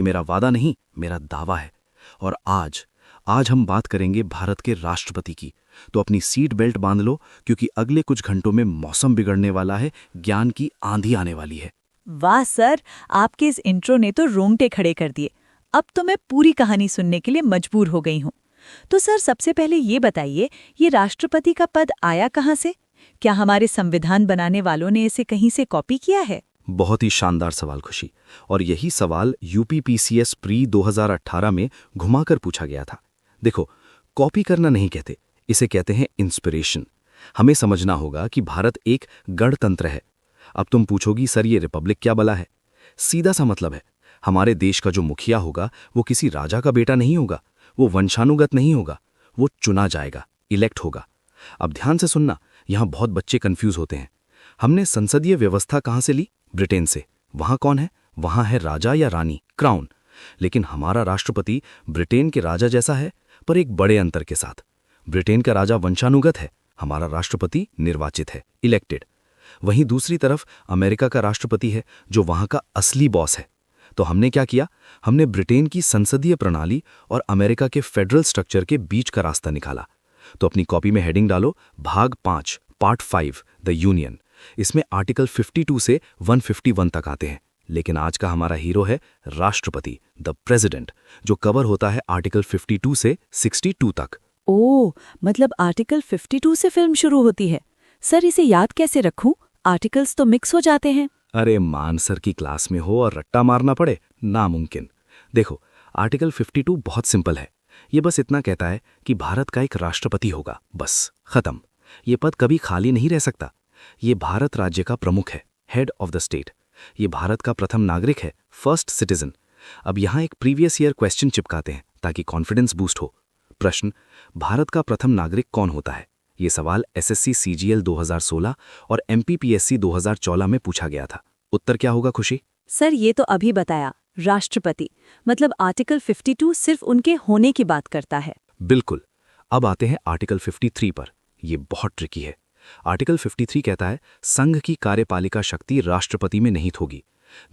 मेरा वादा नहीं, मेरा दावा है। और आज आज हम बात करेंगे भारत के राष्ट्रपति की। तो अपनी सीट बेल्ट बांध लो, क्योंकि अगले कुछ घंटों में मौसम बिगड़ने वाला है, ज्ञान की आंधी आने वाली है। वाह सर, आपके इस इंट्रो ने तो रोंगटे खड़े कर दिए। अब तो मैं पूरी कहानी सुनने के लिए मजबूर हो गई हूँ। तो सर, सबसे पहले ये बताइए, ये राष्ट्रपति का पद आया कहाँ से? क्या हमारे संविधान बनाने वालों ने इसे कहीं से कॉपी किया है? बहुत ही शानदार सवाल खुशी। और यही सवाल यूपीपीसीएस प्री 2018 में घुमाकर पूछा गया था। देखो, कॉपी करना नहीं कहते, इसे कहते हैं इंस्पिरेशन। हमें समझना होगा कि भारत एक गणतंत्र है। अब तुम पूछोगी, सर ये रिपब्लिक क्या बला है? सीधा सा मतलब है, हमारे देश का जो मुखिया होगा वो किसी राजा का बेटा नहीं होगा, वो वंशानुगत नहीं होगा, वो चुना जाएगा, इलेक्ट होगा। अब ध्यान से सुनना, यहाँ बहुत बच्चे कंफ्यूज होते हैं। हमने संसदीय व्यवस्था कहाँ से ली? ब्रिटेन से। वहाँ कौन है? वहाँ है राजा या रानी, क्राउन। लेकिन हमारा राष्ट्रपति ब्रिटेन के राजा जैसा है, पर एक बड़े अंतर के साथ। ब्रिटेन का राजा वंशानुगत है, हमारा राष्ट्रपति निर्वाचित है, इलेक्टेड। वहीं दूसरी तरफ अमेरिका का राष्ट्रपति है, जो वहाँ का असली बॉस है। तो हमने क्या किया? हमने ब्रिटेन की संसदीय प्रणाली और अमेरिका के फेडरल स्ट्रक्चर के बीच का रास्ता निकाला। तो अपनी कॉपी में हेडिंग डालो, भाग 5, पार्ट 5, द यूनियन। इसमें आर्टिकल 52 से 151 तक आते हैं। लेकिन आज का हमारा हीरो है राष्ट्रपति, द प्रेसिडेंट, जो कवर होता है आर्टिकल 52 से 62 तक। ओह, मतलब आर्टिकल 52 से फिल्म शुरू होती है। सर, इसे याद कैसे रखूं? आर्टिकल्स तो मिक्स हो जाते हैं। अरे मान सर की क्लास में हो और रट्टा मारना पड़े, नामुमकिन। देखो, आर्टिकल 52 बहुत सिंपल है। ये बस इतना कहता है कि भारत का एक राष्ट्रपति होगा, बस खत्म। ये पद कभी खाली नहीं रह सकता। ये भारत राज्य का प्रमुख है, हेड ऑफ द स्टेट। ये भारत का प्रथम नागरिक है, फर्स्ट सिटीजन। अब यहाँ एक प्रीवियस ईयर क्वेश्चन चिपकाते हैं ताकि कॉन्फिडेंस बूस्ट हो। प्रश्न, भारत का प्रथम नागरिक कौन होता है? ये सवाल एसएससी सीजीएल 2016 और एमपीपीएससी 2014 में पूछा गया था। उत्तर क्या होगा खुशी? सर, ये तो अभी बताया, राष्ट्रपति। मतलब आर्टिकल 52 सिर्फ उनके होने की बात करता है। बिल्कुल। अब आते हैं आर्टिकल 53 पर। ये बहुत ट्रिकी है। आर्टिकल 53 कहता है, संघ की कार्यपालिका शक्ति राष्ट्रपति में निहित होगी।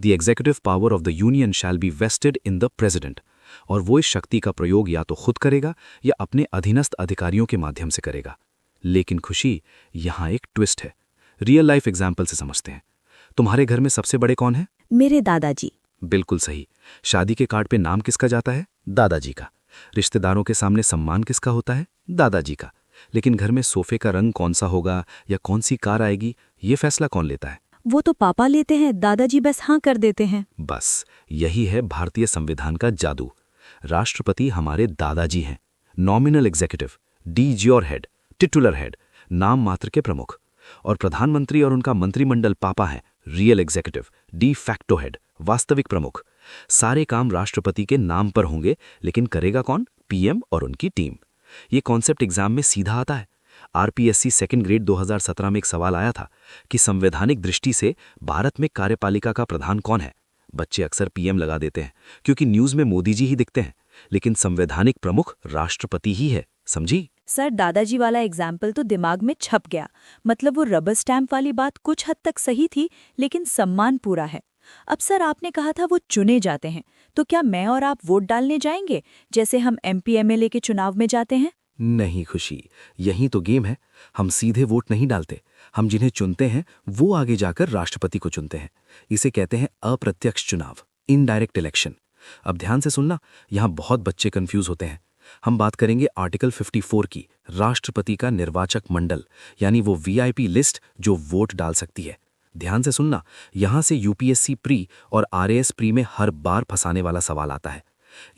The executive power of the union shall be vested in the president. और वो इस शक्ति का प्रयोग या तो खुद करेगा या अपने अधीनस्थ अधिकारियों के माध्यम से करेगा। लेकिन खुशी, यहाँ एक ट्विस्ट है। रियल लाइफ एग्जाम्पल से समझते हैं। तुम्हारे घर में सबसे बड़े कौन है? मेरे दादाजी। बिल्कुल सही। शादी के कार्ड पे नाम किसका जाता है? दादाजी का। रिश्तेदारों के सामने सम्मान किसका होता है? दादाजी का। लेकिन घर में सोफे का रंग कौन सा होगा या कौन सी कार आएगी, ये फैसला कौन लेता है? वो तो पापा लेते हैं, दादाजी बस हाँ कर देते हैं। बस यही है भारतीय संविधान का जादू। राष्ट्रपति हमारे दादाजी हैं, nominal executive, D-jure head, titular head, नाम मात्र के प्रमुख। और प्रधानमंत्री और उनका मंत्रिमंडल पापा हैं, real executive, de facto head, वास्तविक प्रमुख। सारे काम राष्ट्रपति के नाम पर होंगे, लेकिन करेगा कौन? पीएम और उनकी टीम। ये कॉन्सेप्ट एग्जाम में सीधा आता है। आरपीएससी सेकंड ग्रेड 2017 में एक सवाल आया था कि संवैधानिक दृष्टि से भारत में कार्यपालिका का प्रधान कौन है? बच्चे अक्सर पीएम लगा देते हैं क्योंकि न्यूज में मोदी जी ही दिखते हैं, लेकिन संवैधानिक प्रमुख राष्ट्रपति ही है। समझी? सर, दादाजी वाला एग्जाम्पल तो दिमाग में छप गया। मतलब वो रबर स्टैम्प वाली बात कुछ हद तक सही थी, लेकिन सम्मान पूरा है। अब सर, आपने कहा था वो चुने जाते हैं, तो क्या मैं और आप वोट डालने जाएंगे जैसे हम एमपी एमएलए के चुनाव में जाते हैं? नहीं खुशी, यही तो गेम है। हम सीधे वोट नहीं डालते, हम जिन्हें चुनते हैं वो आगे जाकर राष्ट्रपति को चुनते हैं। इसे कहते हैं अप्रत्यक्ष चुनाव, इनडायरेक्ट इलेक्शन। अब ध्यान से सुनना, यहाँ बहुत बच्चे कंफ्यूज होते हैं। हम बात करेंगे आर्टिकल 54 की, राष्ट्रपति का निर्वाचक मंडल, यानी वो वीआईपी लिस्ट जो वोट डाल सकती है। ध्यान से सुनना, यहाँ से यूपीएससी प्री और आरएएस प्री में हर बार फंसाने वाला सवाल आता है।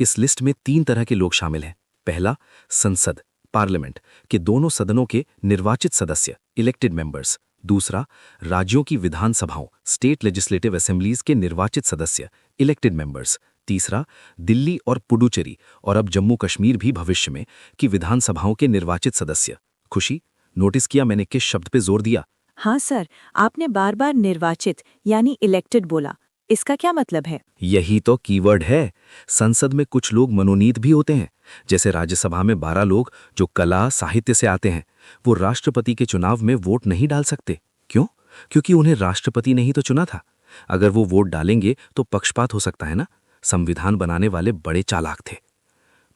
इस लिस्ट में 3 तरह के लोग शामिल हैं। पहला, संसद, पार्लियामेंट के दोनों सदनों के निर्वाचित सदस्य, इलेक्टेड मेंबर्स। दूसरा, राज्यों की विधानसभाओं, स्टेट लेजिस्लेटिव असेंबलीज के निर्वाचित सदस्य, इलेक्टेड मेंबर्स। तीसरा, दिल्ली और पुडुचेरी और अब जम्मू कश्मीर भी भविष्य में की विधानसभाओं के निर्वाचित सदस्य। खुशी, नोटिस किया मैंने किस शब्द पे जोर दिया? हाँ सर, आपने बार बार निर्वाचित यानी इलेक्टेड बोला। इसका क्या मतलब है? यही तो कीवर्ड है। संसद में कुछ लोग मनोनीत भी होते हैं, जैसे राज्यसभा में 12 लोग जो कला साहित्य से आते हैं। वो राष्ट्रपति के चुनाव में वोट नहीं डाल सकते। क्यों? क्योंकि उन्हें राष्ट्रपति ने ही तो चुना था। अगर वो वोट डालेंगे तो पक्षपात हो सकता है ना। संविधान बनाने वाले बड़े चालाक थे।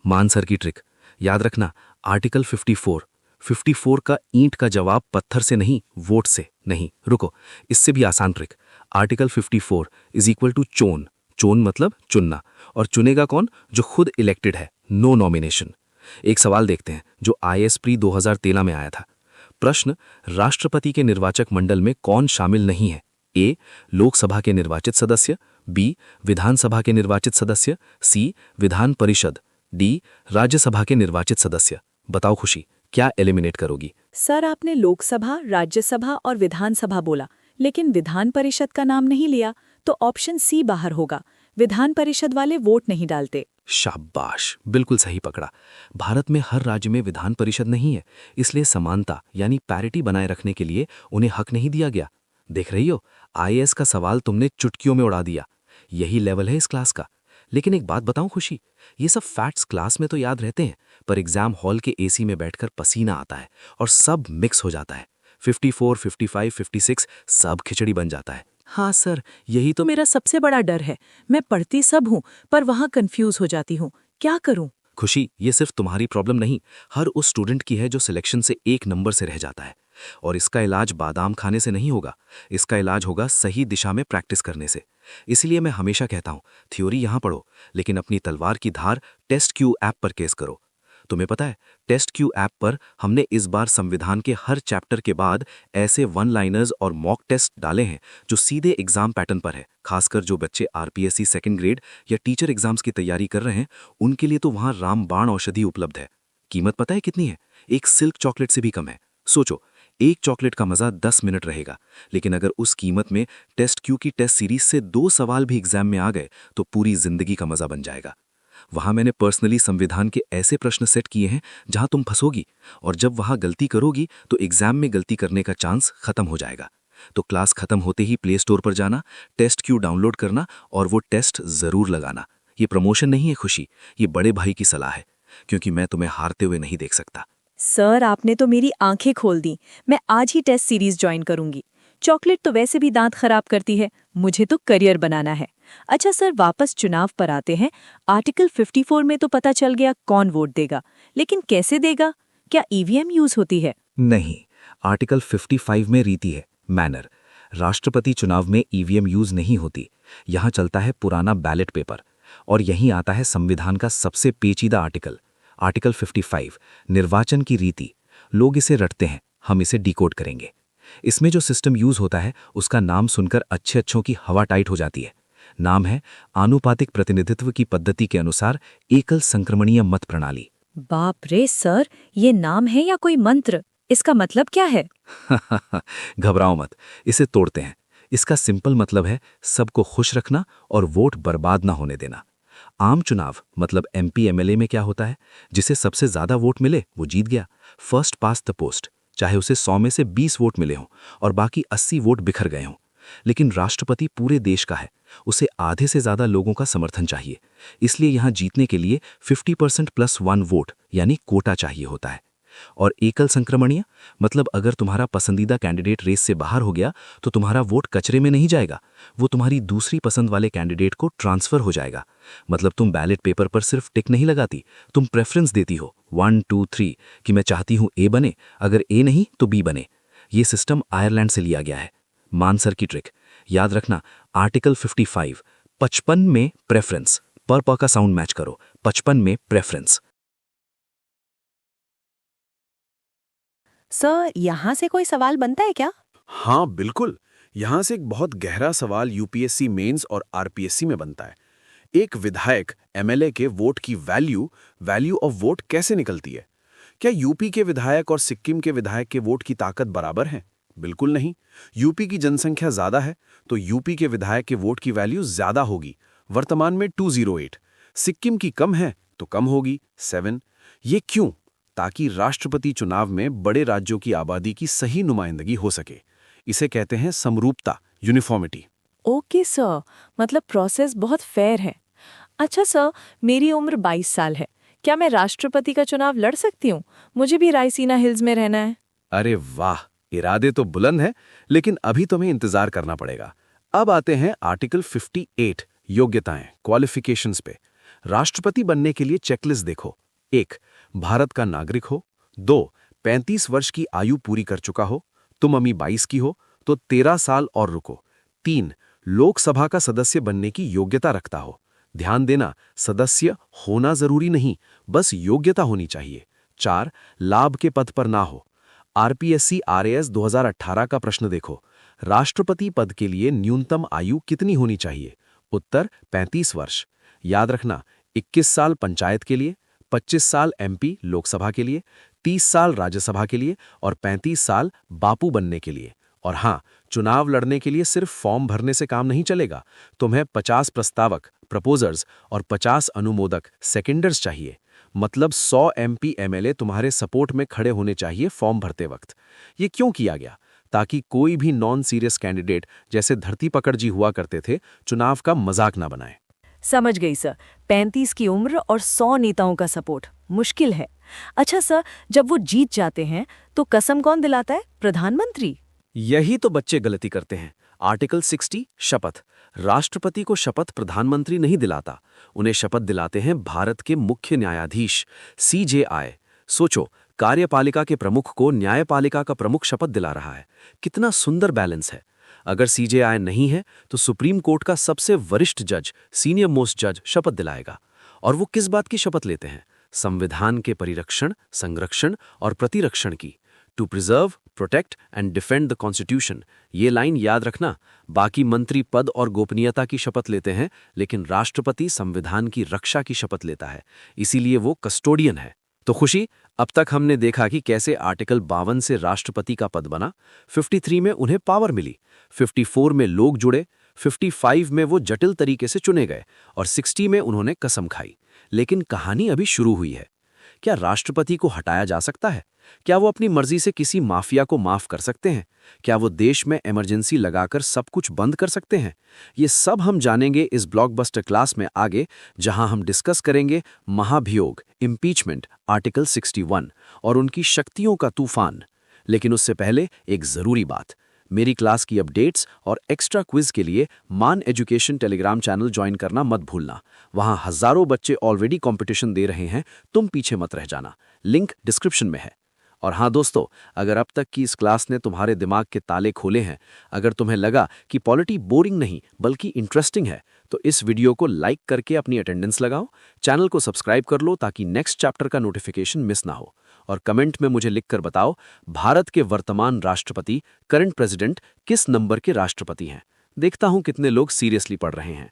मान सर की ट्रिक याद रखना, आर्टिकल 54 का ईंट का जवाब पत्थर से नहीं, वोट से नहीं। रुको, इससे भी आसान trick. Article 54 is equal to चोन। चोन मतलब चुनना, और चुनेगा कौन? जो खुद इलेक्टेड है, नो नॉमिनेशन। एक सवाल देखते हैं जो IAS प्री 2013 में आया था। प्रश्न, राष्ट्रपति के निर्वाचक मंडल में कौन शामिल नहीं है? ए, लोकसभा के निर्वाचित सदस्य, बी, विधानसभा के निर्वाचित सदस्य, सी, विधान परिषद, डी, राज्यसभा के निर्वाचित सदस्य। बताओ खुशी, क्या एलिमिनेट करोगी? सर, आपने लोकसभा, राज्यसभा और विधानसभा बोला, लेकिन विधान परिषद का नाम नहीं लिया, तो ऑप्शन सी बाहर होगा। विधान परिषद वाले वोट नहीं डालते। शाबाश, बिल्कुल सही पकड़ा। भारत में हर राज्य में विधान परिषद नहीं है, इसलिए समानता यानी पैरिटी बनाए रखने के लिए उन्हें हक नहीं दिया गया। देख रही हो, IAS का सवाल तुमने चुटकियों में उड़ा दिया। यही लेवल है इस क्लास का। लेकिन एक बात बताऊं खुशी, ये सब फैक्ट्स क्लास में तो याद रहते हैं, पर एग्जाम हॉल के AC में बैठकर पसीना आता है और सब मिक्स हो जाता है। 54, 55, 56 सब खिचड़ी बन जाता है। हाँ सर, यही तो मेरा सबसे बड़ा डर है। मैं पढ़ती सब हूँ, पर वहाँ कंफ्यूज हो जाती हूँ। क्या करूँ? खुशी, ये सिर्फ तुम्हारी प्रॉब्लम नहीं, हर उस स्टूडेंट की है जो सिलेक्शन से 1 नंबर से रह जाता है। और इसका इलाज बादाम खाने से नहीं होगा, इसका इलाज होगा सही दिशा में प्रैक्टिस करने से। इसलिए मैं हमेशा कहता हूँ, थ्योरी यहाँ पढ़ो, लेकिन अपनी तलवार की धार टेस्टक्यू ऐप पर केस करो। तुम्हें पता है, टेस्टक्यू ऐप पर हमने इस बार संविधान के हर चैप्टर के बाद ऐसे 1 लाइनर्स और मॉक टेस्ट डाले हैं जो सीधे एग्जाम पैटर्न पर है। खासकर जो बच्चे RPSC 2nd ग्रेड या टीचर एग्जाम्स की तैयारी कर रहे हैं, उनके लिए तो वहाँ रामबाण औषधि उपलब्ध है। कीमत पता है कितनी है? एक सिल्क चॉकलेट से भी कम है। सोचो, एक चॉकलेट का मजा 10 मिनट रहेगा, लेकिन अगर उस कीमत में टेस्टक्यू की टेस्ट सीरीज से 2 सवाल भी एग्जाम में आ गए तो पूरी जिंदगी का मजा बन जाएगा। वहां मैंने पर्सनली संविधान के ऐसे प्रश्न सेट किए हैं जहां तुम फंसोगी, और जब वहां गलती करोगी तो एग्जाम में गलती करने का चांस खत्म हो जाएगा। तो क्लास खत्म होते ही प्ले स्टोर पर जाना, टेस्टक्यू डाउनलोड करना और वो टेस्ट जरूर लगाना। ये प्रमोशन नहीं है खुशी, ये बड़े भाई की सलाह है, क्योंकि मैं तुम्हें हारते हुए नहीं देख सकता। सर, आपने तो मेरी आंखें खोल दी। मैं आज ही टेस्ट सीरीज ज्वाइन करूंगी। चॉकलेट तो वैसे भी दांत खराब करती है, मुझे तो करियर बनाना है। अच्छा सर, वापस चुनाव पर आते हैं। आर्टिकल 54 में तो पता चल गया कौन वोट देगा, लेकिन कैसे देगा? क्या EVM यूज होती है? नहीं, आर्टिकल 55 में रीति है, मैनर। राष्ट्रपति चुनाव में EVM यूज नहीं होती। यहाँ चलता है पुराना बैलेट पेपर। और यहीं आता है संविधान का सबसे पेचीदा आर्टिकल, आर्टिकल 55, निर्वाचन की रीति। लोग इसे रटते हैं, हम इसे डिकोड करेंगे। इसमें जो सिस्टम यूज होता है उसका नाम सुनकर अच्छों की हवा टाइट हो जाती है। नाम है आनुपातिक प्रतिनिधित्व की पद्धति के अनुसार एकल संक्रमणीय मत प्रणाली। बाप रे सर, ये नाम है या कोई मंत्र? इसका मतलब क्या है? घबराओ मत, इसे तोड़ते हैं। इसका सिंपल मतलब है सबको खुश रखना और वोट बर्बाद ना होने देना। आम चुनाव मतलब MP MLA में क्या होता है? जिसे सबसे ज्यादा वोट मिले वो जीत गया, फर्स्ट पास्ट द पोस्ट, चाहे उसे 100 में से 20 वोट मिले हों और बाकी 80 वोट बिखर गए हों। लेकिन राष्ट्रपति पूरे देश का है, उसे आधे से ज्यादा लोगों का समर्थन चाहिए। इसलिए यहां जीतने के लिए 50% + 1 वोट यानी कोटा चाहिए होता है। और एकल संक्रमणीय मतलब अगर तुम्हारा पसंदीदा कैंडिडेट रेस से बाहर हो गया तो तुम्हारा वोट कचरे में नहीं जाएगा, वो तुम्हारी दूसरी पसंद वाले कैंडिडेट को ट्रांसफर हो जाएगा। मतलब तुम बैलेट पेपर पर सिर्फ टिक नहीं लगाती, तुम प्रेफरेंस देती हो 1, 2, 3 कि मैं चाहती हूं A बने, अगर A नहीं तो B बने। ये सिस्टम आयरलैंड से लिया गया है। मानसर की ट्रिक याद रखना, आर्टिकल 55, 55 में प्रेफरेंस, पर का साउंड मैच करो, 55 में प्रेफरेंस। सर, यहाँ से कोई सवाल बनता है क्या? हाँ बिल्कुल, यहाँ से एक बहुत गहरा सवाल UPSC मेंस और RPSC में बनता है। एक विधायक MLA के वोट की वैल्यू ऑफ वोट कैसे निकलती है? क्या यूपी के विधायक और सिक्किम के विधायक के वोट की ताकत बराबर है? बिल्कुल नहीं। यूपी की जनसंख्या ज्यादा है तो यूपी के विधायक के वोट की वैल्यू ज्यादा होगी, वर्तमान में 208। सिक्किम की कम है तो कम होगी 7। ये क्यों? ताकि राष्ट्रपति चुनाव में बड़े राज्यों की आबादी की सही नुमाइंदगी हो सके। इसे कहते हैं समरूपता, यूनिफॉर्मिटी। ओके सर, मतलब प्रोसेस बहुत फेयर है। अच्छा सर, मेरी उम्र 22 साल है, क्या मैं राष्ट्रपति का चुनाव लड़ सकती हूँ? मुझे भी रायसीना हिल्स में रहना है। अरे वाह, इरादे तो बुलंद हैं, लेकिन अभी तुम्हें इंतजार करना पड़ेगा। अब आते हैं आर्टिकल 58, योग्यताएं, क्वालिफिकेशंस पे। राष्ट्रपति बनने के लिए चेकलिस्ट देखो। 1. भारत का नागरिक हो। 2. 35 वर्ष की आयु पूरी कर चुका हो। तुम अमी 22 की हो तो 13 साल और रुको। 3. लोकसभा का सदस्य बनने की योग्यता रखता हो। ध्यान देना, सदस्य होना जरूरी नहीं, बस योग्यता होनी चाहिए। 4. लाभ के पद पर ना हो। आरपीएससी आरएएस 2018 का प्रश्न देखो। राष्ट्रपति पद के लिए न्यूनतम आयु कितनी होनी चाहिए? उत्तर 35 वर्ष। याद रखना, 21 साल पंचायत के लिए, 25 साल एमपी लोकसभा के लिए, 30 साल राज्यसभा के लिए और 35 साल बापू बनने के लिए। और हाँ, चुनाव लड़ने के लिए सिर्फ फॉर्म भरने से काम नहीं चलेगा। तुम्हें 50 प्रस्तावक प्रपोजर्स और 50 अनुमोदक सेकेंडर्स चाहिए। मतलब 100 एमपी एमएलए तुम्हारे सपोर्ट में खड़े होने चाहिए फॉर्म भरते वक्त। ये क्यों किया गया? ताकि कोई भी नॉन सीरियस कैंडिडेट जैसे धरती पकड़ जी हुआ करते थे, चुनाव का मजाक ना बनाए। समझ गई सर। 35 की उम्र और 100 नेताओं का सपोर्ट मुश्किल है। अच्छा सर, जब वो जीत जाते हैं तो कसम कौन दिलाता है? प्रधानमंत्री? यही तो बच्चे गलती करते हैं। आर्टिकल 60 शपथ। राष्ट्रपति को शपथ प्रधानमंत्री नहीं दिलाता, उन्हें शपथ दिलाते हैं भारत के मुख्य न्यायाधीश CJI। सोचो, कार्यपालिका के प्रमुख को न्यायपालिका का प्रमुख शपथ दिला रहा है। कितना सुंदर बैलेंस है। अगर CJI नहीं है तो सुप्रीम कोर्ट का सबसे वरिष्ठ जज, सीनियर मोस्ट जज शपथ दिलाएगा। और वो किस बात की शपथ लेते हैं? संविधान के परिरक्षण, संरक्षण और प्रतिरक्षण की। To preserve, protect and defend the constitution. ये लाइन याद रखना। बाकी मंत्री पद और गोपनीयता की शपथ लेते हैं, लेकिन राष्ट्रपति संविधान की रक्षा की शपथ लेता है, इसीलिए वो कस्टोडियन है। तो खुशी, अब तक हमने देखा कि कैसे आर्टिकल 52 से राष्ट्रपति का पद बना, 53 में उन्हें पावर मिली, 54 में लोग जुड़े, 55 में वो जटिल तरीके से चुने गए और 60 में उन्होंने कसम खाई। लेकिन कहानी अभी शुरू हुई है। क्या राष्ट्रपति को हटाया जा सकता है? क्या वो अपनी मर्जी से किसी माफिया को माफ कर सकते हैं? क्या वो देश में इमरजेंसी लगाकर सब कुछ बंद कर सकते हैं? ये सब हम जानेंगे इस ब्लॉकबस्टर क्लास में आगे, जहां हम डिस्कस करेंगे महाभियोग, इम्पीचमेंट, आर्टिकल 61 और उनकी शक्तियों का तूफान। लेकिन उससे पहले एक जरूरी बात, मेरी क्लास की अपडेट्स और एक्स्ट्रा क्विज के लिए मान एजुकेशन टेलीग्राम चैनल ज्वाइन करना मत भूलना। वहां हजारों बच्चे ऑलरेडी कंपटीशन दे रहे हैं, तुम पीछे मत रह जाना। लिंक डिस्क्रिप्शन में है। और हाँ दोस्तों, अगर अब तक की इस क्लास ने तुम्हारे दिमाग के ताले खोले हैं, अगर तुम्हें लगा कि पॉलिटी बोरिंग नहीं बल्कि इंटरेस्टिंग है, तो इस वीडियो को लाइक करके अपनी अटेंडेंस लगाओ, चैनल को सब्सक्राइब कर लो ताकि नेक्स्ट चैप्टर का नोटिफिकेशन मिस ना हो। और कमेंट में मुझे लिखकर बताओ, भारत के वर्तमान राष्ट्रपति, करंट प्रेसिडेंट, किस नंबर के राष्ट्रपति हैं। देखता हूं कितने लोग सीरियसली पढ़ रहे हैं।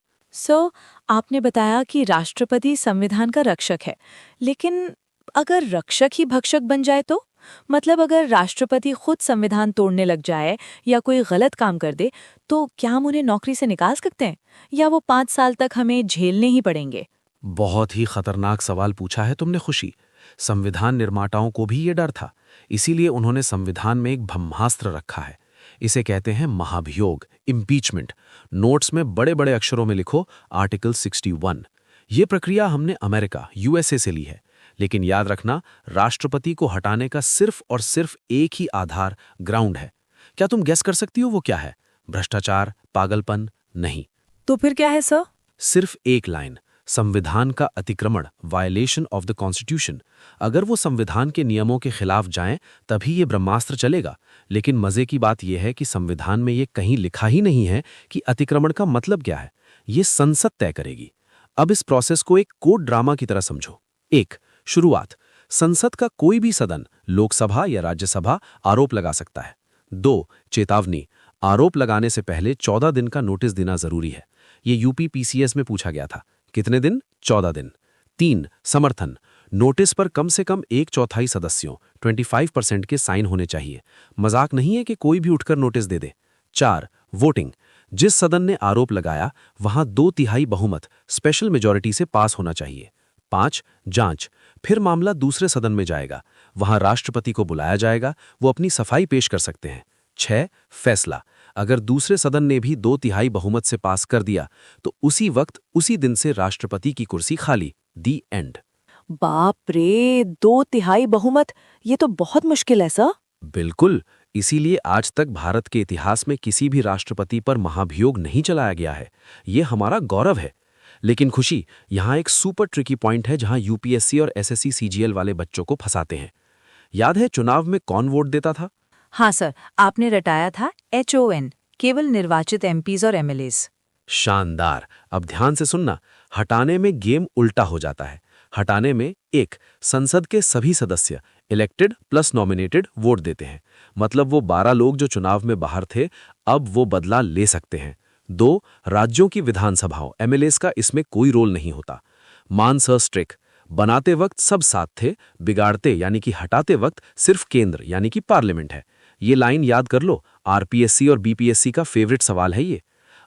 आपने बताया कि राष्ट्रपति संविधान का रक्षक है, लेकिन अगर रक्षक ही भक्षक बन जाए तो? मतलब अगर राष्ट्रपति खुद संविधान तोड़ने लग जाए या कोई गलत काम कर दे, तो क्या हम उन्हें नौकरी से निकाल सकते हैं या वो 5 साल तक हमें झेलने ही पड़ेंगे? बहुत ही खतरनाक सवाल पूछा है तुमने खुशी। संविधान निर्माताओं को भी ये डर था, इसीलिए उन्होंने संविधान में एक ब्रह्मास्त्र रखा है। इसे कहते हैं महाभियोग, इम्पीचमेंट। नोट्स में बड़े बड़े अक्षरों में लिखो आर्टिकल 61। ये प्रक्रिया हमने अमेरिका, USA से ली है। लेकिन याद रखना, राष्ट्रपति को हटाने का सिर्फ और सिर्फ एक ही आधार, ग्राउंड है। क्या तुम गेस कर सकती हो वो क्या है? भ्रष्टाचार, पागलपन? नहीं। तो फिर क्या है सर? सिर्फ एक लाइन, संविधान का अतिक्रमण, वायलेशन ऑफ द कॉन्स्टिट्यूशन। अगर वो संविधान के नियमों के खिलाफ जाएं, तभी ये ब्रह्मास्त्र चलेगा। लेकिन मजे की बात यह है कि संविधान में ये कहीं लिखा ही नहीं है कि अतिक्रमण का मतलब क्या है। ये संसद तय करेगी। अब इस प्रोसेस को एक कोर्ट ड्रामा की तरह समझो। 1. शुरुआत, संसद का कोई भी सदन, लोकसभा या राज्यसभा, आरोप लगा सकता है। 2. चेतावनी, आरोप लगाने से पहले 14 दिन का नोटिस देना जरूरी है। ये यूपीपीसीएस में पूछा गया था। कितने दिन? 14 दिन। 3. समर्थन, नोटिस पर कम से कम 1/4 सदस्यों 25% के साइन होने चाहिए। मजाक नहीं है कि कोई भी उठकर नोटिस दे दे। 4. वोटिंग, जिस सदन ने आरोप लगाया वहां 2/3 बहुमत, स्पेशल मेजॉरिटी से पास होना चाहिए। 5. जांच, फिर मामला दूसरे सदन में जाएगा, वहां राष्ट्रपति को बुलाया जाएगा, वो अपनी सफाई पेश कर सकते हैं। 6. फैसला, अगर दूसरे सदन ने भी 2/3 बहुमत से पास कर दिया तो उसी वक्त, उसी दिन से राष्ट्रपति की कुर्सी खाली। दी एंड। बाप रे, 2/3 बहुमत, ये तो बहुत मुश्किल है सर। बिल्कुल, इसीलिए आज तक भारत के इतिहास में किसी भी राष्ट्रपति पर महाभियोग नहीं चलाया गया है। ये हमारा गौरव है। लेकिन खुशी, यहाँ एक सुपर ट्रिकी पॉइंट है जहाँ यूपीएससी और एसएससी सीजीएल वाले बच्चों को फंसाते हैं। याद है चुनाव में कौन वोट देता था? हाँ सर, आपने रटाया था HON, केवल निर्वाचित MPs और MLAs। शानदार। अब ध्यान से सुनना, हटाने में गेम उल्टा हो जाता है। हटाने में एक, संसद के सभी सदस्य इलेक्टेड प्लस नॉमिनेटेड वोट देते हैं, मतलब वो 12 लोग जो चुनाव में बाहर थे अब वो बदला ले सकते हैं। 2, राज्यों की विधानसभाओं MLAs का इसमें कोई रोल नहीं होता। मान सर स्ट्रिक, बनाते वक्त सब साथ थे, बिगाड़ते यानी कि हटाते वक्त सिर्फ केंद्र यानी कि पार्लियामेंट है। ये लाइन याद कर लो, RPSC और BPSC का फेवरेट सवाल है ये।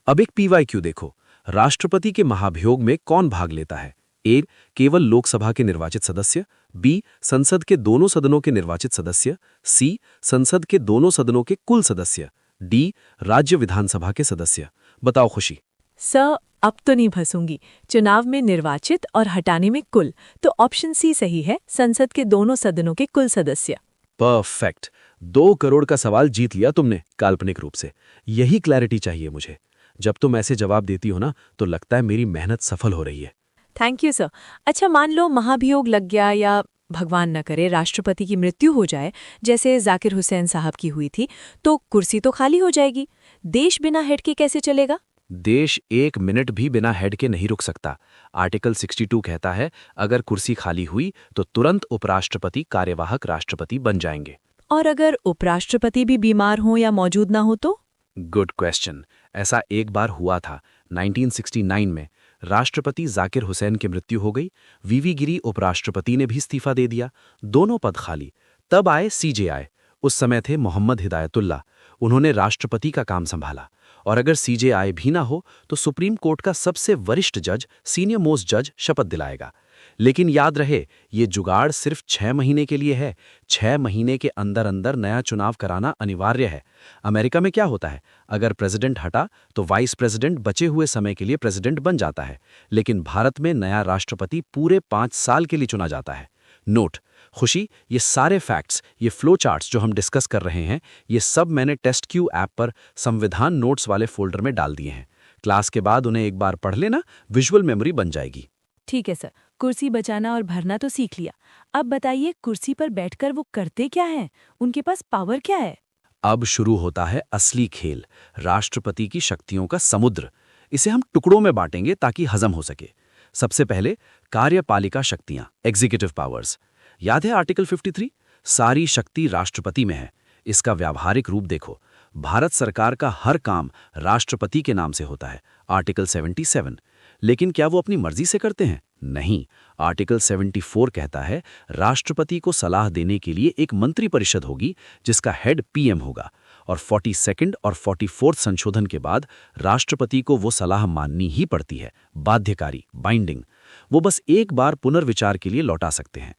अब एक PYQ देखो, राष्ट्रपति के महाभियोग में कौन भाग लेता है? A, केवल लोकसभा के निर्वाचित सदस्य, B, संसद के दोनों सदनों के निर्वाचित सदस्य, C, संसद के दोनों सदनों के कुल सदस्य, D, राज्य विधानसभा के सदस्य। बताओ खुशी। सर, अब तो नहीं फंसूंगी। चुनाव में निर्वाचित और हटाने में कुल, तो ऑप्शन C सही है, संसद के दोनों सदनों के कुल सदस्य। परफेक्ट। 2 करोड़ का सवाल जीत लिया तुमने काल्पनिक रूप से। यही क्लैरिटी चाहिए मुझे। जब तुम ऐसे जवाब देती हो ना तो लगता है मेरी मेहनत सफल हो रही है। Thank you sir. अच्छा, मान लो महाभियोग लग गया या भगवान न करे राष्ट्रपति की मृत्यु हो जाए, जैसे जाकिर हुसैन साहब की हुई थी, तो कुर्सी तो खाली हो जाएगी। देश बिना हेड के कैसे चलेगा? देश 1 मिनट भी बिना हेड के नहीं रुक सकता। आर्टिकल 62 कहता है अगर कुर्सी खाली हुई तो तुरंत उपराष्ट्रपति कार्यवाहक राष्ट्रपति बन जाएंगे। और अगर उपराष्ट्रपति भी बीमार हो या मौजूद ना हो तो? Good question. ऐसा एक बार हुआ था 1969 में। राष्ट्रपति जाकिर हुसैन की मृत्यु हो गई, वीवी गिरी उपराष्ट्रपति ने भी इस्तीफा दे दिया, दोनों पद खाली। तब आए CJI, उस समय थे मोहम्मद हिदायतुल्लाह, उन्होंने राष्ट्रपति का काम संभाला। और अगर CJI भी ना हो तो सुप्रीम कोर्ट का सबसे वरिष्ठ जज, सीनियर मोस्ट जज शपथ दिलाएगा। लेकिन याद रहे, ये जुगाड़ सिर्फ 6 महीने के लिए है। 6 महीने के अंदर अंदर नया चुनाव कराना अनिवार्य है। अमेरिका में क्या होता है, अगर प्रेसिडेंट हटा तो वाइस प्रेसिडेंट बचे हुए समय के लिए प्रेसिडेंट बन जाता है। लेकिन भारत में नया राष्ट्रपति पूरे 5 साल के लिए चुना जाता है। नोट खुशी, ये सारे फैक्ट्स, ये फ्लो चार्ट्स जो हम डिस्कस कर रहे हैं, ये सब मैंने टेस्टक्यू ऐप पर संविधान नोट्स वाले फोल्डर में डाल दिए हैं। क्लास के बाद उन्हें एक बार पढ़ लेना, विजुअल मेमोरी बन जाएगी। ठीक है सर, कुर्सी बचाना और भरना तो सीख लिया। अब बताइए, कुर्सी पर बैठकर वो करते क्या हैं? उनके पास पावर क्या है? अब शुरू होता है असली खेल, राष्ट्रपति की शक्तियों का समुद्र। इसे हम टुकड़ों में बांटेंगे ताकि हजम हो सके। सबसे पहले कार्यपालिका शक्तियां, एग्जीक्यूटिव पावर्स। याद है आर्टिकल 53? सारी शक्ति राष्ट्रपति में है। इसका व्यावहारिक रूप देखो, भारत सरकार का हर काम राष्ट्रपति के नाम से होता है, आर्टिकल 77। लेकिन क्या वो अपनी मर्जी से करते हैं? नहीं। आर्टिकल 74 कहता है राष्ट्रपति को सलाह देने के लिए एक मंत्रिपरिषद होगी जिसका हेड PM होगा, और 42nd और 44th संशोधन के बाद राष्ट्रपति को वो सलाह माननी ही पड़ती है, बाध्यकारी, बाइंडिंग। वो बस एक बार पुनर्विचार के लिए लौटा सकते हैं।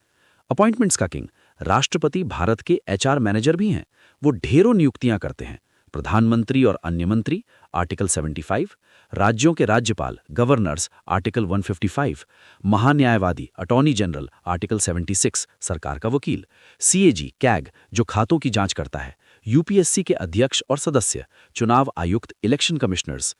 अपॉइंटमेंट्स का किंग, राष्ट्रपति भारत के HR मैनेजर भी हैं। वो ढेरों नियुक्तियां करते हैं, प्रधानमंत्री और अन्य मंत्री, आर्टिकल 75, राज्यों के राज्यपाल, गवर्नर्स, आर्टिकल 155, महान्यायवादी, अटॉर्नी जनरल, आर्टिकल 76, सरकार का वकील, CAG, CAG, जो खातों की जांच करता है, UPSC के अध्यक्ष और सदस्य, चुनाव आयुक्त, इलेक्शन कमिश्नर्स।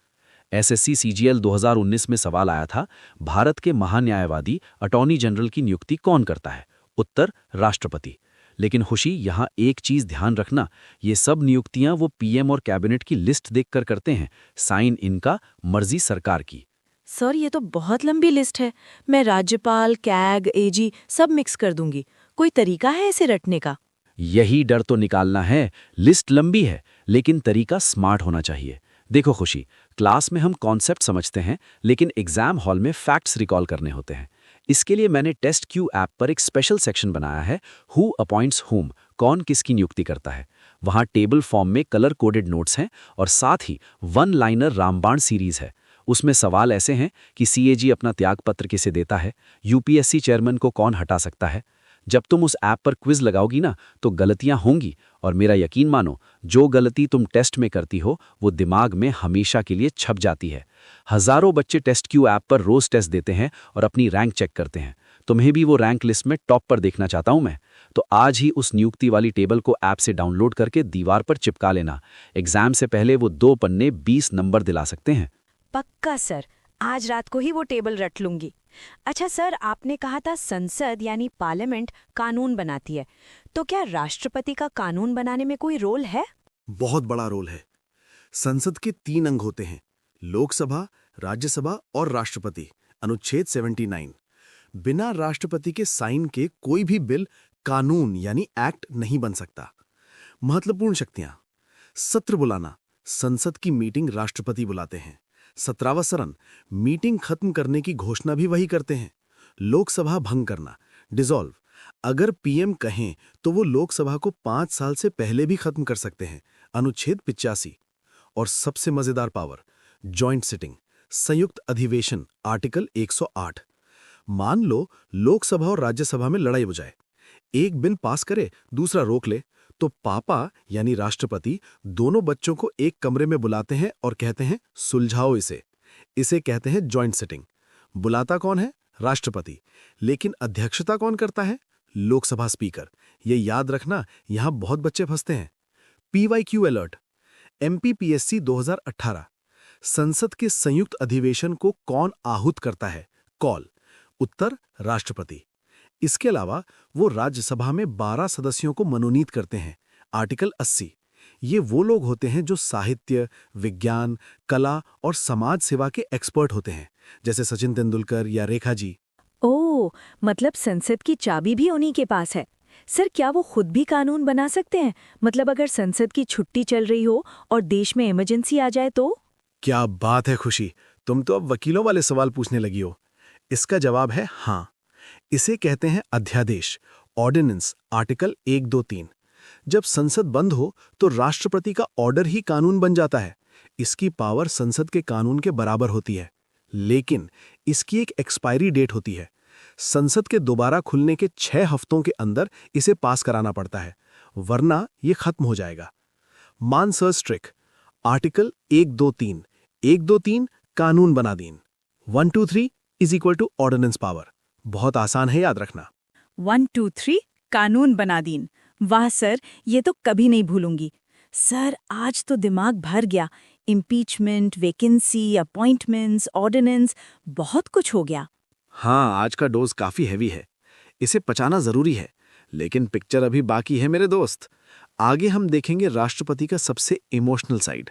SSC CGL 2019 में सवाल आया था, भारत के महान्यायवादी, अटॉर्नी जनरल की नियुक्ति कौन करता है? उत्तर, राष्ट्रपति। लेकिन खुशी, यहाँ एक चीज ध्यान रखना, ये सब नियुक्तियां वो PM और कैबिनेट की लिस्ट देखकर करते हैं, साइन इनका, मर्जी सरकार की। सर, ये तो बहुत लंबी लिस्ट है। मैं राज्यपाल, CAG, AG सब मिक्स कर दूंगी। कोई तरीका है इसे रटने का? यही डर तो निकालना है। लिस्ट लंबी है लेकिन तरीका स्मार्ट होना चाहिए। देखो खुशी, क्लास में हम कॉन्सेप्ट समझते हैं लेकिन एग्जाम हॉल में फैक्ट्स रिकॉल करने होते हैं। इसके लिए मैंने टेस्टक्यू ऐप पर एक स्पेशल सेक्शन बनाया है, हु अपॉइंट्स हुम, कौन किसकी नियुक्ति करता है। वहाँ टेबल फॉर्म में कलर कोडेड नोट्स हैं और साथ ही 1 लाइनर रामबाण सीरीज है। उसमें सवाल ऐसे हैं कि CAG अपना त्यागपत्र किसे देता है, UPSC चेयरमैन को कौन हटा सकता है। जब तुम उस ऐप पर क्विज लगाओगी ना तो गलतियां होंगी, और मेरा यकीन मानो, जो गलती तुम टेस्ट में करती हो वो दिमाग में हमेशा के लिए छप जाती है। हजारों बच्चे टेस्टक्यू ऐप पर रोज टेस्ट देते हैं और अपनी रैंक चेक करते हैं। तुम्हें भी वो रैंक लिस्ट में टॉप पर देखना चाहता हूं मैं। तो आज ही उस नियुक्ति वाली टेबल को ऐप से डाउनलोड करके दीवार पर चिपका लेना। एग्जाम से पहले वो 2 पन्ने 20 नंबर दिला सकते हैं। पक्का सर, आज रात को ही वो टेबल रट लूंगी। अच्छा सर, आपने कहा था संसद यानी पार्लियामेंट कानून बनाती है, तो क्या राष्ट्रपति का कानून बनाने में कोई रोल है? बहुत बड़ा रोल है। संसद के 3 अंग होते हैं, लोकसभा, राज्यसभा और राष्ट्रपति। अनुच्छेद 79। बिना राष्ट्रपति के साइन के कोई भी बिल कानून यानी एक्ट नहीं बन सकता। महत्वपूर्ण शक्तियां: सत्र बुलाना, संसद की मीटिंग राष्ट्रपति बुलाते हैं। 17वां सरण, मीटिंग खत्म करने की घोषणा भी वही करते हैं। लोकसभा भंग करना, डिसॉल्व, अगर पीएम कहें तो वो लोकसभा को 5 साल से पहले भी खत्म कर सकते हैं। अनुच्छेद 85। और सबसे मजेदार पावर, जॉइंट सिटिंग, संयुक्त अधिवेशन, आर्टिकल 108। मान लो लोकसभा और राज्यसभा में लड़ाई हो जाए, एक बिल पास करे, दूसरा रोक ले, तो पापा यानी राष्ट्रपति दोनों बच्चों को एक कमरे में बुलाते हैं और कहते हैं सुलझाओ इसे। इसे कहते हैं जॉइंट सिटिंग। बुलाता कौन है? राष्ट्रपति। लेकिन अध्यक्षता कौन करता है? लोकसभा स्पीकर। ये याद रखना, यहां बहुत बच्चे फंसते हैं। PYQ alert, MPPSC 2018। संसद के संयुक्त अधिवेशन को कौन आहूत करता है? कॉल। उत्तर, राष्ट्रपति। इसके अलावा वो राज्यसभा में 12 सदस्यों को मनोनीत करते हैं। आर्टिकल 80। ये वो लोग होते हैं जो साहित्य, विज्ञान, कला और समाज सेवा के एक्सपर्ट होते हैं, जैसे सचिन तेंदुलकर या रेखा जी। ओह, मतलब संसद की चाबी भी उन्हीं के पास है। सर, क्या वो खुद भी कानून बना सकते हैं? मतलब अगर संसद की छुट्टी चल रही हो और देश में इमरजेंसी आ जाए तो? क्या बात है खुशी, तुम तो अब वकीलों वाले सवाल पूछने लगी हो। इसका जवाब है हाँ। इसे कहते हैं अध्यादेश, ऑर्डिनेंस, आर्टिकल 123। जब संसद बंद हो तो राष्ट्रपति का ऑर्डर ही कानून बन जाता है। इसकी पावर संसद के कानून के बराबर होती है, लेकिन इसकी एक एक्सपायरी डेट होती है। संसद के दोबारा खुलने के 6 हफ्तों के अंदर इसे पास कराना पड़ता है, वरना ये खत्म हो जाएगा। मानसर्स ट्रिक, आर्टिकल 123। 123 कानून बना दीन। 123 is equal to ordinance power. बहुत आसान है याद रखना। 1 2 3 कानून बना दीन। वाह सर, ये तो कभी नहीं भूलूंगी। सर, आज तो दिमाग भर गया। इम्पीचमेंट, वैकेंसी, अपॉइंटमेंट्स, ऑर्डिनेंस, बहुत कुछ हो गया। हाँ, आज का डोज काफी हैवी है, इसे पचाना जरूरी है। लेकिन पिक्चर अभी बाकी है मेरे दोस्त। आगे हम देखेंगे राष्ट्रपति का सबसे इमोशनल साइड,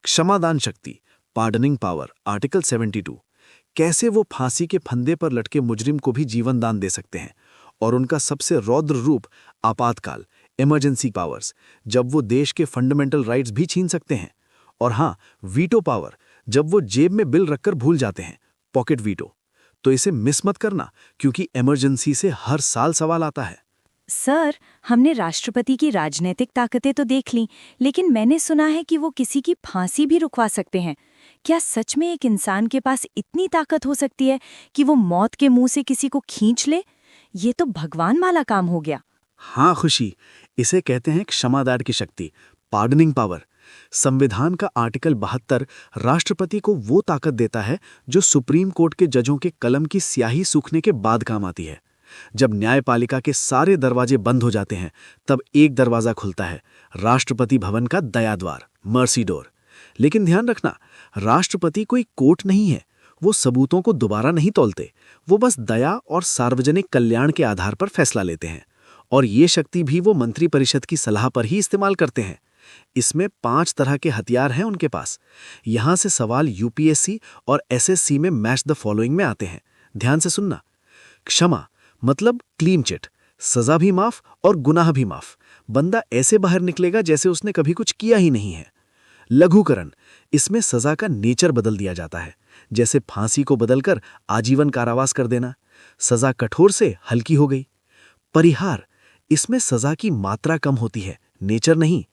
क्षमादान शक्ति, पार्डनिंग पावर, आर्टिकल 72। कैसे वो फांसी के फंदे पर लटके मुजरिम को भी जीवन दान दे सकते हैं। और उनका सबसे रौद्र रूप, आपातकाल, इमरजेंसी पावर्स, जब वो देश के फंडामेंटल राइट्स भी छीन सकते हैं। और हाँ, वीटो पावर, जब वो जेब में बिल रखकर भूल जाते हैं, पॉकेट वीटो। तो इसे मिस मत करना, क्योंकि इमरजेंसी से हर साल सवाल आता है। सर, हमने राष्ट्रपति की राजनीतिक ताकतें तो देख लीं, लेकिन मैंने सुना है कि वो किसी की फांसी भी रुकवा सकते हैं। क्या सच में एक इंसान के पास इतनी ताकत हो सकती है कि वो मौत के मुंह से किसी को खींच ले? ये तो भगवान वाला काम हो गया। हाँ खुशी, इसे कहते हैं क्षमादान की शक्ति, पार्डनिंग पावर। संविधान का आर्टिकल 72 राष्ट्रपति को वो ताकत देता है जो सुप्रीम कोर्ट के जजों के कलम की स्याही सूखने के बाद काम आती है। जब न्यायपालिका के सारे दरवाजे बंद हो जाते हैं, तब एक दरवाजा खुलता है, राष्ट्रपति भवन का दया द्वार, मर्सी डोर। लेकिन ध्यान रखना, राष्ट्रपति कोई कोर्ट नहीं है। वो सबूतों को दोबारा नहीं तौलते, वो बस दया और सार्वजनिक कल्याण के आधार पर फैसला लेते हैं। और ये शक्ति भी वो मंत्रिपरिषद की सलाह पर ही इस्तेमाल करते हैं। इसमें 5 तरह के हथियार हैं उनके पास। यहां से सवाल यूपीएससी और एसएससी में मैच द फॉलोइंग में आते हैं। ध्यान से सुनना। क्षमा मतलब क्लीन चिट, सजा भी माफ और गुनाह भी माफ। बंदा ऐसे बाहर निकलेगा जैसे उसने कभी कुछ किया ही नहीं है। लघुकरण, इसमें सजा का नेचर बदल दिया जाता है, जैसे फांसी को बदलकर आजीवन कारावास कर देना। सजा कठोर से हल्की हो गई। परिहार, इसमें सजा की मात्रा कम होती है, नेचर नहीं,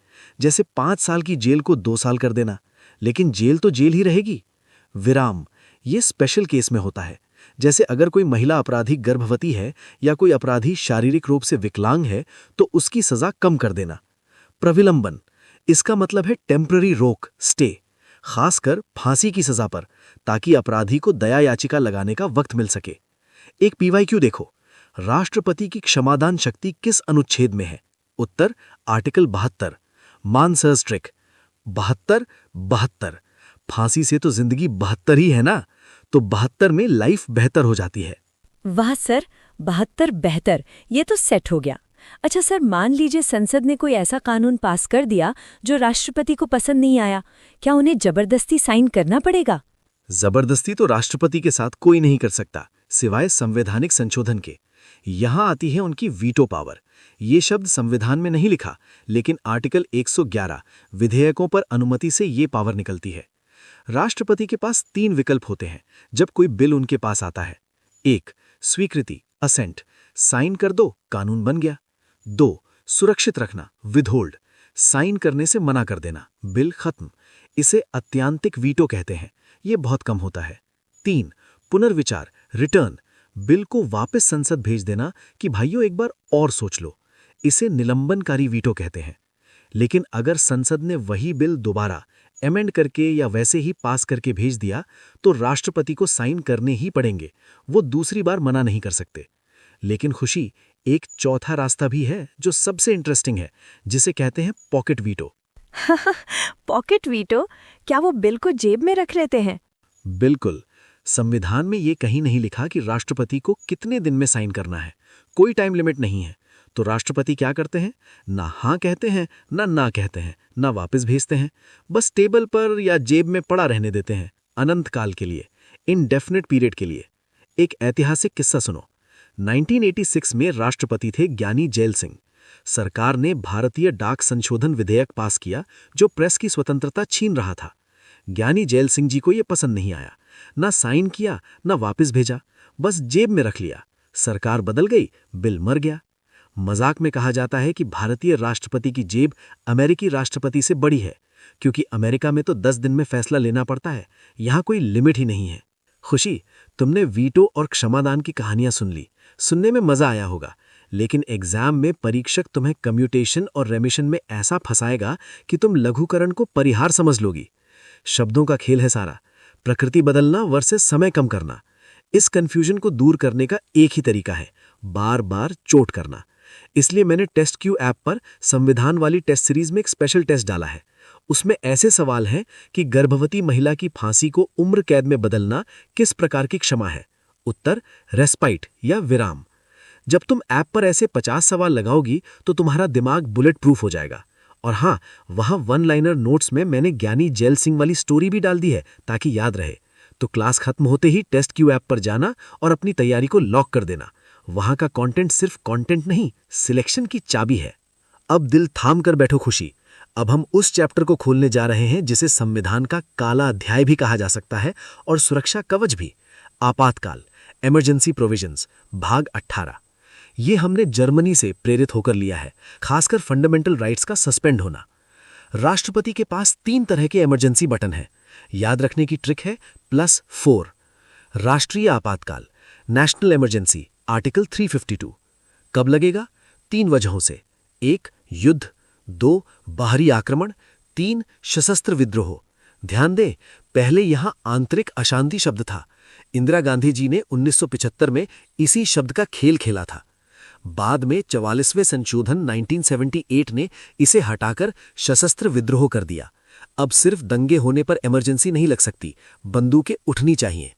जैसे 5 साल की जेल को 2 साल कर देना, लेकिन जेल तो जेल ही रहेगी। विराम, ये स्पेशल केस में होता है, जैसे अगर कोई महिला अपराधी गर्भवती है या कोई अपराधी शारीरिक रूप से विकलांग है तो उसकी सजा कम कर देना। प्रविलंबन, इसका मतलब है टेम्पररी रोक, स्टे, खासकर फांसी की सजा पर, ताकि अपराधी को दया याचिका लगाने का वक्त मिल सके। एक पीवाईक्यू देखो, राष्ट्रपति की क्षमादान शक्ति किस अनुच्छेद में है? उत्तर आर्टिकल 72। मानसर्स ट्रिक 72। फांसी से तो जिंदगी 72 ही है ना, तो 72 में लाइफ बेहतर हो जाती है। वाह सर, 72 बेहतर, ये तो सेट हो गया। अच्छा सर, मान लीजिए संसद ने कोई ऐसा कानून पास कर दिया जो राष्ट्रपति को पसंद नहीं आया, क्या उन्हें जबरदस्ती साइन करना पड़ेगा? जबरदस्ती तो राष्ट्रपति के साथ कोई नहीं कर सकता, सिवाय संवैधानिक संशोधन के। यहां आती है उनकी वीटो पावर। ये शब्द संविधान में नहीं लिखा, लेकिन आर्टिकल 111 विधेयकों पर अनुमति से ये पावर निकलती है। राष्ट्रपति के पास 3 विकल्प होते हैं जब कोई बिल उनके पास आता है। 1. स्वीकृति, असेंट, साइन कर दो, कानून बन गया। 2. सुरक्षित रखना, विदहोल्ड, साइन करने से मना कर देना, बिल खत्म। इसे अत्यांतिक वीटो कहते हैं, ये बहुत कम होता है। 3. पुनर्विचार, रिटर्न, बिल को वापस संसद भेज देना कि भाइयों एक बार और सोच लो। इसे निलंबनकारी वीटो कहते हैं। लेकिन अगर संसद ने वही बिल दोबारा एमेंड करके या वैसे ही पास करके भेज दिया तो राष्ट्रपति को साइन करने ही पड़ेंगे, वो दूसरी बार मना नहीं कर सकते। लेकिन खुशी, एक चौथा रास्ता भी है जो सबसे इंटरेस्टिंग है, जिसे कहते हैं पॉकेट वीटो। पॉकेट वीटो, क्या वो बिल को जेब में रख लेते हैं? बिल्कुल। संविधान में ये कहीं नहीं लिखा कि राष्ट्रपति को कितने दिन में साइन करना है, कोई टाइम लिमिट नहीं है। तो राष्ट्रपति क्या करते हैं? ना हाँ कहते हैं, ना कहते हैं, ना वापस भेजते हैं, बस टेबल पर या जेब में पड़ा रहने देते हैं, अनंत काल के लिए, इनडेफिनेट पीरियड के लिए। एक ऐतिहासिक किस्सा सुनो। 1986 में राष्ट्रपति थे ज्ञानी जैल सिंह। सरकार ने भारतीय डाक संशोधन विधेयक पास किया जो प्रेस की स्वतंत्रता छीन रहा था। ज्ञानी जैल सिंह जी को यह पसंद नहीं आया, ना साइन किया ना वापस भेजा, बस जेब में रख लिया। सरकार बदल गई, बिल मर गया। मजाक में कहा जाता है कि भारतीय राष्ट्रपति की जेब अमेरिकी राष्ट्रपति से बड़ी है, क्योंकि अमेरिका में तो 10 दिन में फैसला लेना पड़ता है, यहाँ कोई लिमिट ही नहीं है। खुशी, तुमने वीटो और क्षमादान की कहानियां सुन ली, सुनने में मजा आया होगा, लेकिन एग्जाम में परीक्षक तुम्हें कम्यूटेशन और रेमिशन में ऐसा फंसाएगा कि तुम लघुकरण को परिहार समझ लोगी। शब्दों का खेल है सारा, प्रकृति बदलना वर्सेस समय कम करना। इस कंफ्यूजन को दूर करने का एक ही तरीका है, बार बार चोट करना। इसलिए मैंने टेस्ट क्यू ऐप पर संविधान वाली टेस्ट सीरीज में एक स्पेशल टेस्ट डाला है। उसमें ऐसे सवाल हैं कि गर्भवती महिला की फांसी को उम्र कैद में बदलना किस प्रकार की क्षमा है? उत्तर रेस्पाइट या विराम। जब तुम ऐप पर ऐसे 50 सवाल लगाओगी तो तुम्हारा दिमाग बुलेट प्रूफ हो जाएगा। और हाँ, वहां 1 लाइनर नोट्स में मैंने ज्ञानी जैल सिंह वाली स्टोरी भी डाल दी है ताकि याद रहे। तो क्लास खत्म होते ही टेस्ट क्यू ऐप पर जाना और अपनी तैयारी को लॉक कर देना। वहां का कंटेंट सिर्फ कंटेंट नहीं, सिलेक्शन की चाबी है। अब दिल थाम कर बैठो खुशी, अब हम उस चैप्टर को खोलने जा रहे हैं जिसे संविधान का काला अध्याय भी कहा जा सकता है और सुरक्षा कवच भी। आपातकाल, इमरजेंसी प्रोविजंस, भाग 18। ये हमने जर्मनी से प्रेरित होकर लिया है, खासकर फंडामेंटल राइट्स का सस्पेंड होना। राष्ट्रपति के पास 3 तरह के इमरजेंसी बटन हैं। याद रखने की ट्रिक है +4। राष्ट्रीय आपातकाल, नेशनल इमरजेंसी, आर्टिकल 352। कब लगेगा? 3 वजहों से। 1. युद्ध, 2. बाहरी आक्रमण, 3. सशस्त्र विद्रोह। ध्यान दें, पहले यहां आंतरिक अशांति शब्द था। इंदिरा गांधी जी ने 1975 में इसी शब्द का खेल खेला था। बाद में 44वें संशोधन 1978 ने इसे हटाकर सशस्त्र विद्रोह कर दिया। अब सिर्फ दंगे होने पर इमरजेंसी नहीं लग सकती, बंदूकें उठनी चाहिए।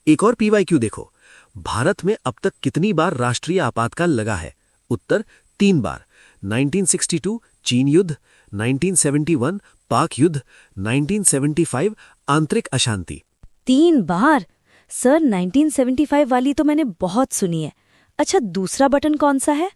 एक और PYQ देखो, भारत में अब तक कितनी बार राष्ट्रीय आपातकाल लगा है? उत्तर 3 बार। 1962 चीन युद्ध, 1971 पाक युद्ध, 1975 आंतरिक अशांति। 3 बार? सर, 1975 वाली तो मैंने बहुत सुनी है। अच्छा, दूसरा बटन कौन सा है?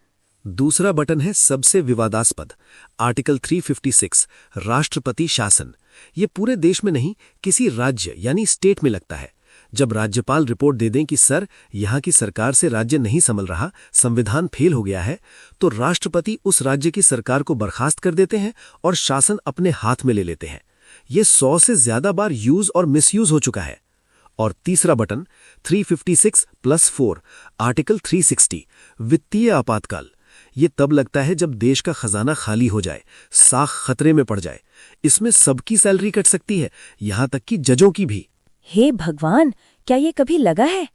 दूसरा बटन है सबसे विवादास्पद, आर्टिकल 356 राष्ट्रपति शासन। ये पूरे देश में नहीं, किसी राज्य यानी स्टेट में लगता है। जब राज्यपाल रिपोर्ट दे दें कि सर, यहाँ की सरकार से राज्य नहीं संभल रहा, संविधान फेल हो गया है, तो राष्ट्रपति उस राज्य की सरकार को बर्खास्त कर देते हैं और शासन अपने हाथ में ले लेते हैं। ये 100 से ज्यादा बार यूज और मिसयूज हो चुका है। और तीसरा बटन 356+4 आर्टिकल 360 वित्तीय आपातकाल। ये तब लगता है जब देश का खजाना खाली हो जाए, साख खतरे में पड़ जाए। इसमें सबकी सैलरी कट सकती है, यहां तक कि जजों की भी। हे भगवान, क्या ये कभी लगा है?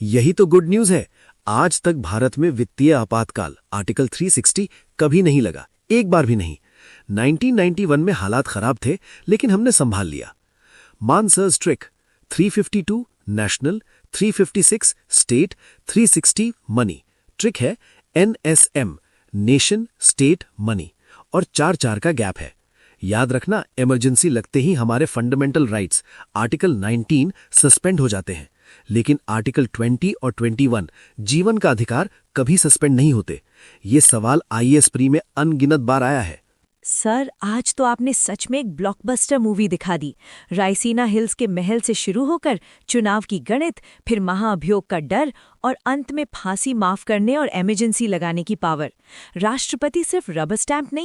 यही तो गुड न्यूज है। आज तक भारत में वित्तीय आपातकाल आर्टिकल 360 कभी नहीं लगा, एक बार भी नहीं। 1991 में हालात खराब थे, लेकिन हमने संभाल लिया। मानसर्स trick 352 national, 356 state, 360 money. Trick है NSM नेशन स्टेट मनी और 4-4 का गैप है। याद रखना, इमरजेंसी लगते ही हमारे फंडामेंटल राइट्स आर्टिकल 19 सस्पेंड हो जाते हैं, लेकिन आर्टिकल 20 और 21 जीवन का अधिकार कभी सस्पेंड नहीं होते। ये सवाल IAS प्री में अनगिनत बार आया है। सर, आज तो आपने सच में एक ब्लॉकबस्टर मूवी दिखा दी। रायसीना हिल्स के महल से शुरू होकर चुनाव की गणित, फिर महाअभियोग का डर और अंत में फांसी माफ करने और इमरजेंसी लगाने की पावर। राष्ट्रपति सिर्फ रबर स्टैंप नहीं